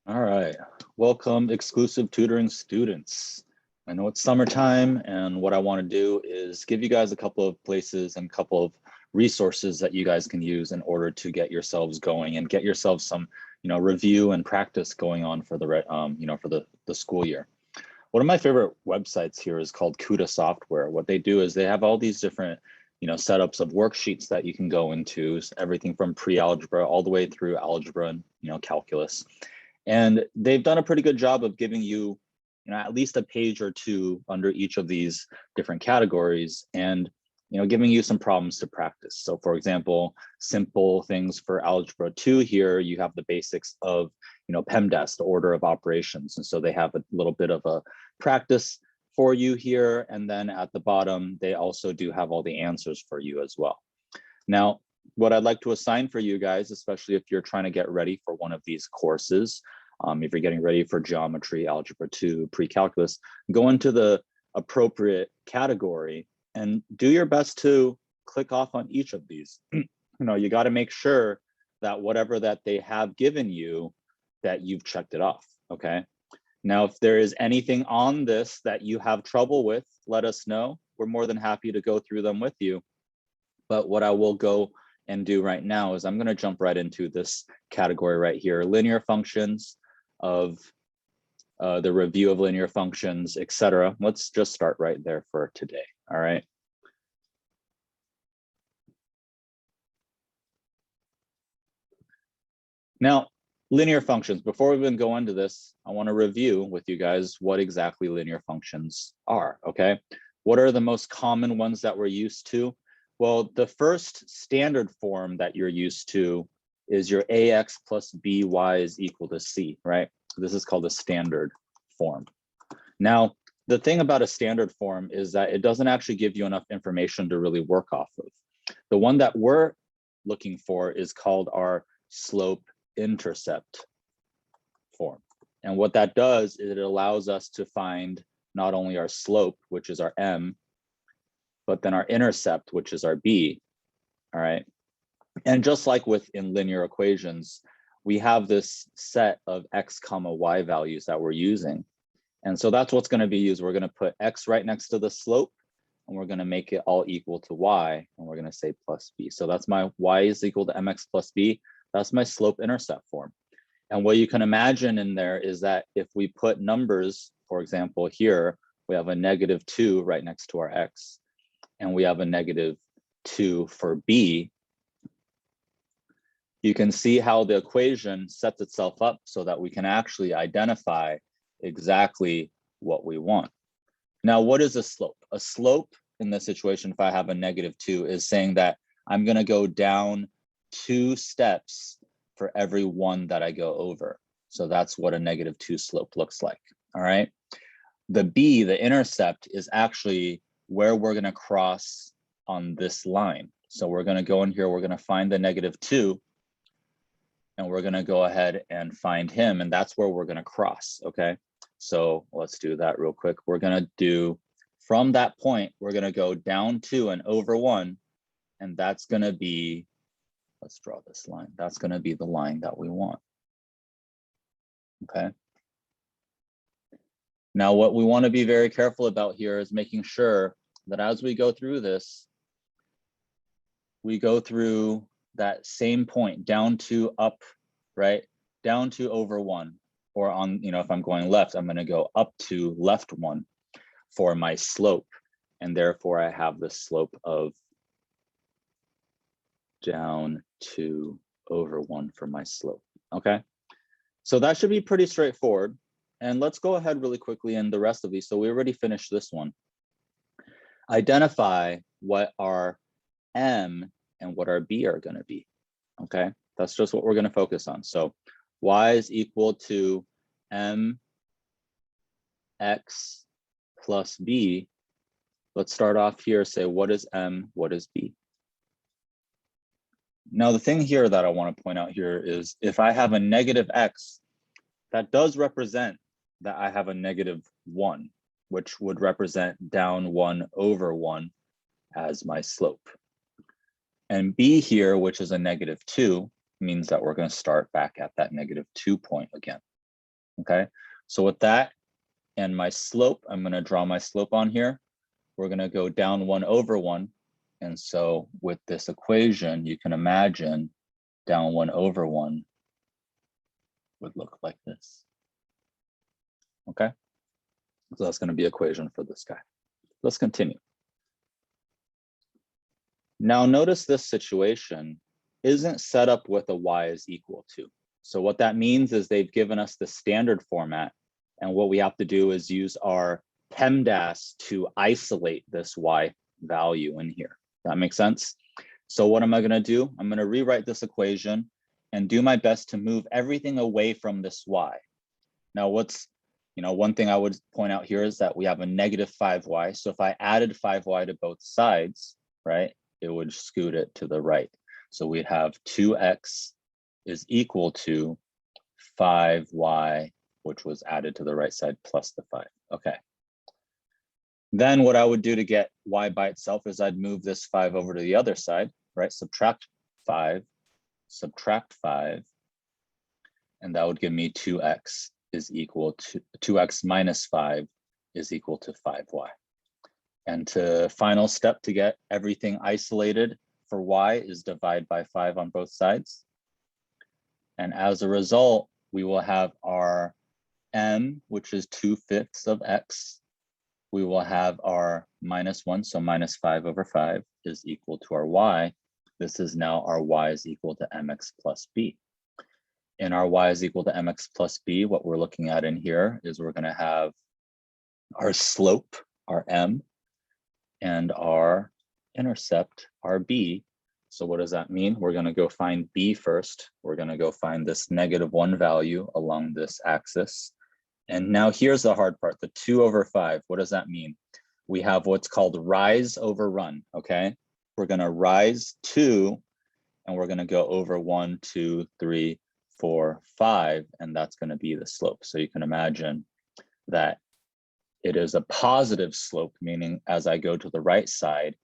All right, welcome exclusive tutoring students. I know it's summertime and what I want to do is give you guys a couple of places and a couple of resources that you guys can use in order to get yourselves going and get yourselves some, review and practice going on for the school year. One of my favorite websites here is called Kutasoftware. What they do is they have all these different setups of worksheets that you can go into, everything from pre-algebra all the way through algebra and calculus. And they've done a pretty good job of giving you, at least a page or two under each of these different categories and, giving you some problems to practice. So for example, simple things for algebra 2 here, you have the basics of, PEMDAS, the order of operations. And so they have a little bit of a practice for you here. And then at the bottom, they also do have all the answers for you as well. Now, what I'd like to assign for you guys, especially if you're trying to get ready for one of these courses, if you're getting ready for geometry, algebra 2, pre-calculus, go into the appropriate category and do your best to click off on each of these. You got to make sure that whatever that they have given you, that you've checked it off, okay? Now, if there is anything on this that you have trouble with, let us know. We're more than happy to go through them with you. But what I will go and do right now is I'm going to jump right into this category right here, linear functions of the review of linear functions, etc. Let's just start right there for today. All right. Now, linear functions, before we even go into this, I want to review with you guys what exactly linear functions are, okay? What are the most common ones that we're used to? Well, the first standard form that you're used to is your ax plus by is equal to c, right? This is called a standard form. Now, the thing about a standard form is that it doesn't actually give you enough information to really work off of. The one that we're looking for is called our slope intercept form. And what that does is it allows us to find not only our slope, which is our m, but then our intercept, which is our b, all right? And just like within linear equations, we have this set of x comma y values that we're using. And so that's what's going to be used. We're going to put x right next to the slope, and we're going to make it all equal to y, and we're going to say plus b. So that's my y is equal to mx plus b. That's my slope intercept form. And what you can imagine in there is that if we put numbers, for example, here, we have a -2 right next to our x, and we have a -2 for b, you can see how the equation sets itself up so that we can actually identify exactly what we want. Now, what is a slope? A slope in this situation, if I have a -2, is saying that I'm going to go down 2 steps for every one that I go over. So that's what a -2 slope looks like. All right. The b, the intercept, is actually where we're going to cross on this line. So we're going to go in here, we're going to find the -2, and we're going to go ahead and find him, and that's where we're going to cross. Okay, so let's do that real quick. We're going to do, from that point, we're going to go down 2 and over 1, and that's going to be, let's draw this line. That's going to be the line that we want. Okay. Now, what we want to be very careful about here is making sure that as we go through this, we go through that same point, down 2, up, right? Down 2 over 1, or on, if I'm going left, I'm going to go up to left 1 for my slope. And therefore I have the slope of down 2 over 1 for my slope. Okay. So that should be pretty straightforward. And let's go ahead really quickly in the rest of these. So we already finished this one. Identify what our m and what our b are going to be. Okay, that's just what we're going to focus on. So y is equal to mx plus b. Let's start off here, say what is m, what is b. Now the thing here that I want to point out here is if I have a -x, that does represent that I have a -1, which would represent down 1 over 1 as my slope. And b here, which is a -2, means that we're going to start back at that -2 point again. okay? So with that and my slope, I'm gonna draw my slope on here. We're gonna go down 1 over 1. And so with this equation, you can imagine down 1 over 1 would look like this, okay? So that's gonna be equation for this guy. Let's continue. Now notice this situation isn't set up with a y is equal to. So what that means is they've given us the standard format, and what we have to do is use our PEMDAS to isolate this y value in here. That makes sense? So what am I gonna do? I'm gonna rewrite this equation and do my best to move everything away from this y. Now one thing I would point out here is that we have a negative 5y. So if I added 5y to both sides, right, it would scoot it to the right. So we'd have 2x is equal to 5y, which was added to the right side plus the 5. Okay. Then what I would do to get y by itself is I'd move this 5 over to the other side, right? Subtract 5, and that would give me 2x is equal to 2x minus 5 is equal to 5y. And to final step to get everything isolated for y is divide by 5 on both sides. And as a result, we will have our m, which is 2/5 of x. We will have our minus 1, so minus 5 over 5 is equal to our y. This is now our y is equal to mx plus b. In our y is equal to mx plus b, what we're looking at in here is we're going to have our slope, our m, and our intercept, our b. So what does that mean? We're going to go find b first. We're going to go find this -1 value along this axis. And now here's the hard part, the 2 over 5. What does that mean? We have what's called rise over run, okay? We're going to rise 2, and we're going to go over 1, 2, 3, 4, 5, and that's going to be the slope. So you can imagine that it is a positive slope, meaning as I go to the right side,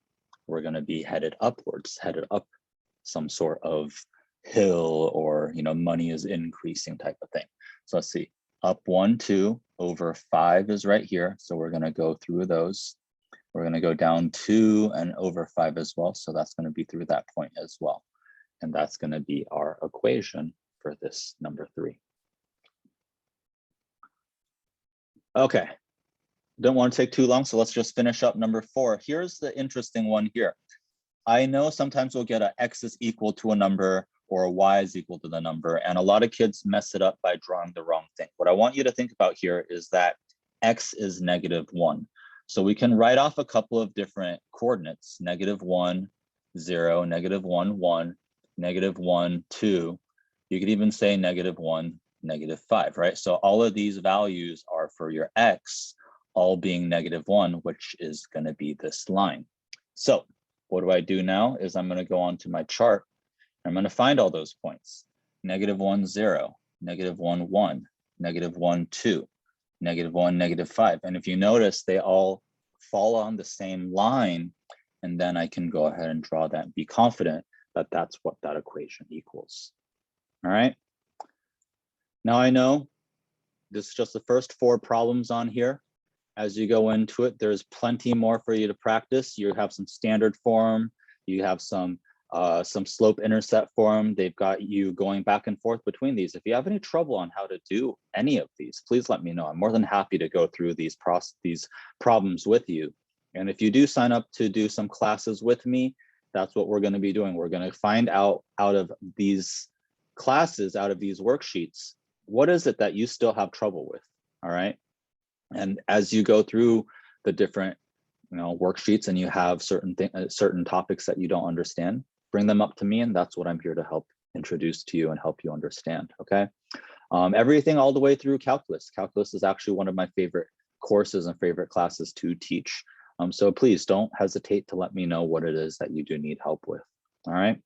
we're going to be headed upwards, headed up some sort of hill, or money is increasing type of thing. So let's see, up 1, 2 over 5 is right here. So we're going to go through those. We're going to go down 2 and over 5 as well. So that's going to be through that point as well. And that's going to be our equation for this number 3. Okay. Don't want to take too long, so let's just finish up number 4. Here's the interesting one here. I know sometimes we'll get a x is equal to a number or a y is equal to the number, and a lot of kids mess it up by drawing the wrong thing. What I want you to think about here is that x is -1. So we can write off a couple of different coordinates, -1, 0, -1, 1, -1, 2. You could even say -1, -5, right? So all of these values are for your x, all being -1, which is going to be this line. So what do I do now is I'm going to go on to my chart. I'm going to find all those points. -1, 0, -1, 1, -1, 2, -1, -5. And if you notice, they all fall on the same line. And then I can go ahead and draw that and be confident that that's what that equation equals. All right. Now I know this is just the first 4 problems on here. As you go into it, there's plenty more for you to practice. You have some standard form, you have some slope intercept form. They've got you going back and forth between these. If you have any trouble on how to do any of these, please let me know. I'm more than happy to go through these problems with you. And if you do sign up to do some classes with me, that's what we're going to be doing. We're going to find out of these classes, out of these worksheets, what is it that you still have trouble with, all right? And as you go through the different worksheets and you have certain topics that you don't understand, bring them up to me, and that's what I'm here to help introduce to you and help you understand, okay? Everything all the way through calculus. Calculus is actually one of my favorite courses and favorite classes to teach. So please don't hesitate to let me know what it is that you do need help with, all right?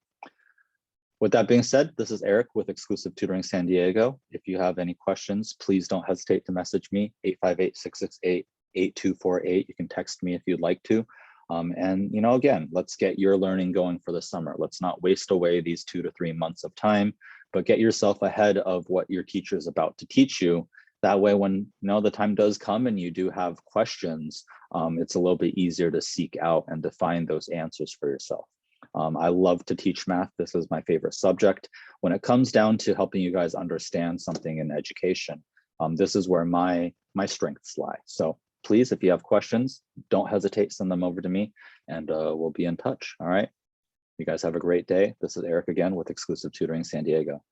With that being said, this is Eric with Exclusive Tutoring San Diego. If you have any questions, please don't hesitate to message me, 858-668-8248. You can text me if you'd like to. And again, let's get your learning going for the summer. Let's not waste away these 2 to 3 months of time, but get yourself ahead of what your teacher is about to teach you That way, when the time does come and you do have questions, it's a little bit easier to seek out and to find those answers for yourself. I love to teach math. This is my favorite subject. When it comes down to helping you guys understand something in education, this is where my strengths lie. So please, if you have questions, don't hesitate, send them over to me, and we'll be in touch. All right. You guys have a great day. This is Eric again with Exclusive Tutoring San Diego.